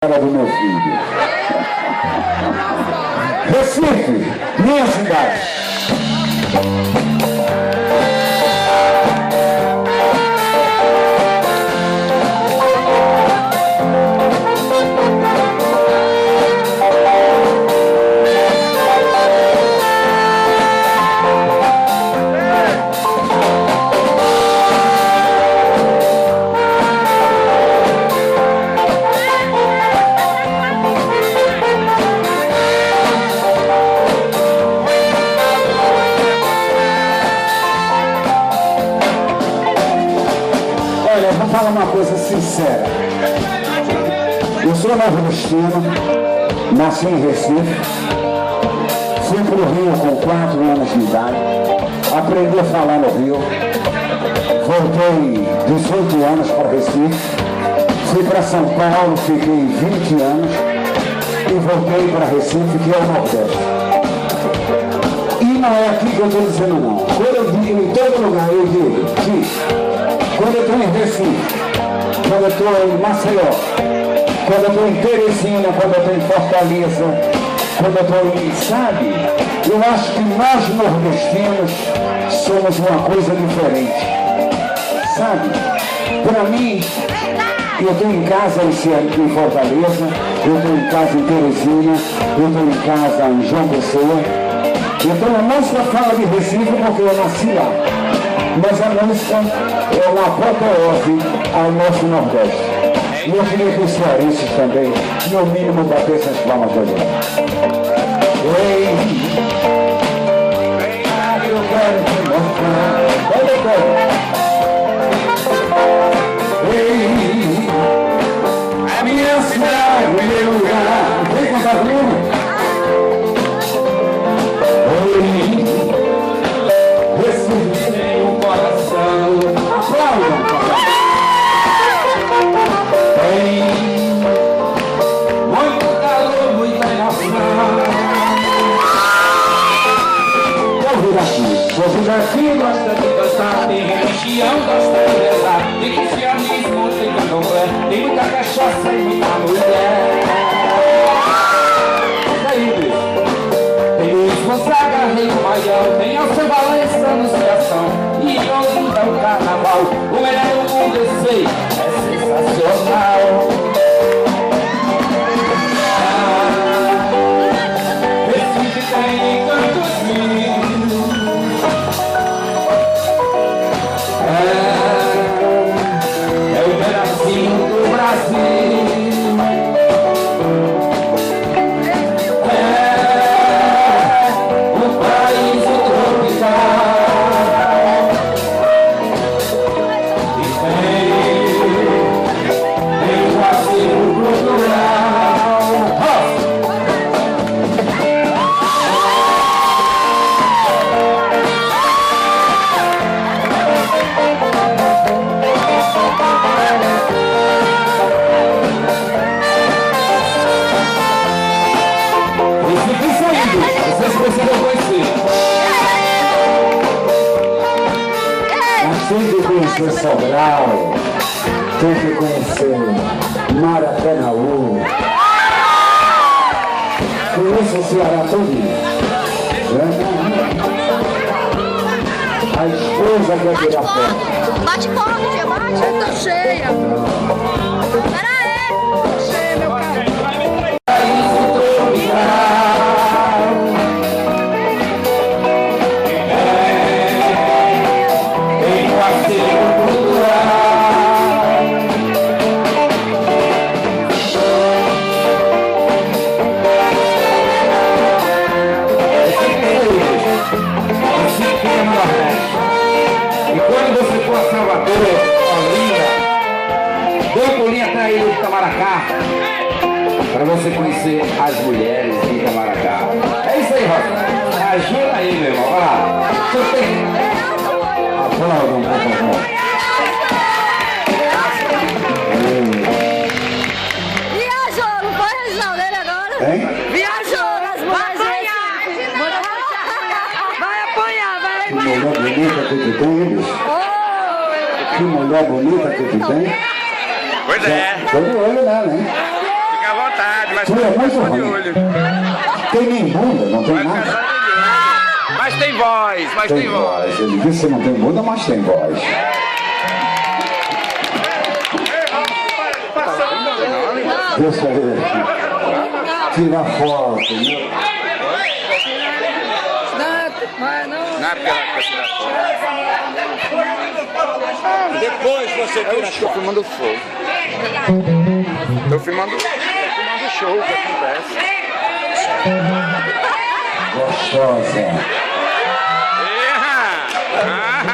do meu filho. Recife, minha cidade. Vou falar uma coisa sincera. Eu sou nordestino, nasci em Recife, fui para o Rio com 4 anos de idade, aprendi a falar no Rio, voltei 18 anos para Recife, fui para São Paulo, fiquei 20 anos e voltei para Recife, que é o Nordeste. E não é aqui que eu estou dizendo não. Quando eu digo em todo lugar, eu digo que quando eu estou em Recife, quando eu estou em Maceió, quando eu estou em Teresina, quando eu estou em Fortaleza, quando eu estou em, sabe? Eu acho que nós nordestinos somos uma coisa diferente, sabe? Para mim, eu estou em casa em Fortaleza, eu estou em casa em Teresina, eu estou em casa em João Pessoa. Então a música fala de Recife porque eu nasci lá. Mas a música é uma apoteose ao nosso Nordeste. E eu queria que os cearenses também, no mínimo, batessem as palmas de olhar. Ei, eu quero te mostrar. Ei, a minha cidade, o meu lugar. Vem cantar comigo? Aqui gosta de gostar, tem religião, gosta de rezar, tem cristianismo, tem candomblé, tem muita cachaça e muita mulher. Daí, bicho, tem Luiz Gonzaga, Rei Maior, tem Alceu Valença, Anunciação, e onde é o carnaval, o melhor do mundo eu sei, é sensacional. Recife tem cantos lindos. É o pedacinho do Brasil. É o paraíso tropical. E tem o acervo cultural. Vocês precisam conhecer. Mas tem que conhecer Sobral, tem que conhecer Maracanãú. Conheço o Ceará todinho. A esposa quer tirar foto. Bate forte, tia, bate. Eu tô cheia. Pera aí. Tô cheia, meu cara. E quando você for a Salvador, Olinda, dê um pulinho até a ilha de Itamaracá, para você conhecer as mulheres de Itamaracá. É isso aí, Rosa. Ajuda aí, meu irmão. Vai lá. Aplauda um pouco. Viajou, não foi, Reginaldo, ele agora? Hein? Viajou nas mulheres. Vai apanhar, vai Que mulher bonita que tu tem, bicho. Que mulher bonita que tu tem. Pois é. Tô de olho nela, hein? Fica à vontade, mas Tu é muito só de ruim. olho. Tem nem bunda, não tem Vai ficar nada. só de olho. Mas tem voz, mas tem voz. Ele disse que não tem bunda, mas tem voz. Deixa eu ver. Tira foto, meu. Não é porque ela quer tirar foto. Depois você Eu tira estou filmando fogo. Estou filmando o show que acontece. Gostosa. Ah!